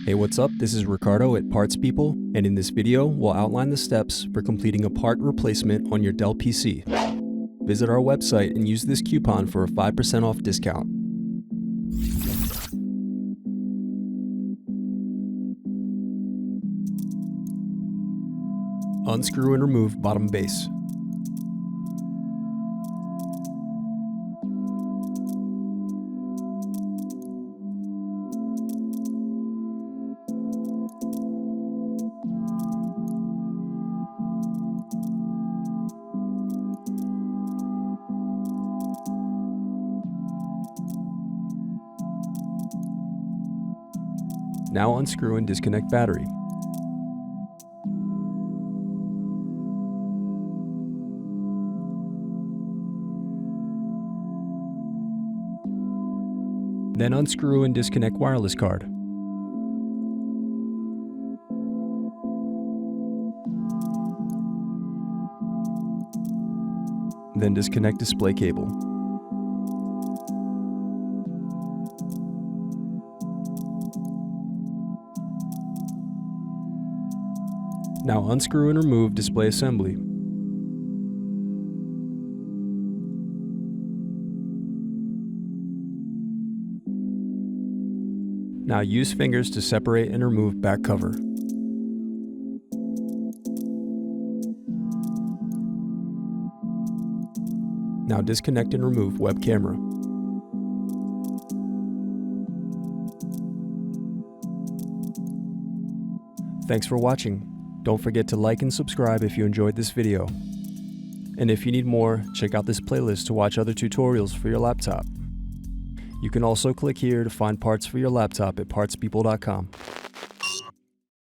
Hey, what's up? This is Ricardo at Parts People, and in this video, we'll outline the steps for completing a part replacement on your Dell PC. Visit our website and use this coupon for a 5% off discount. Unscrew and remove bottom base. Now unscrew and disconnect battery. Then unscrew and disconnect wireless card. Then disconnect display cable. Now unscrew and remove display assembly. Now use fingers to separate and remove back cover. Now disconnect and remove web camera. Thanks for watching. Don't forget to like and subscribe if you enjoyed this video. And if you need more, check out this playlist to watch other tutorials for your laptop. You can also click here to find parts for your laptop at partspeople.com.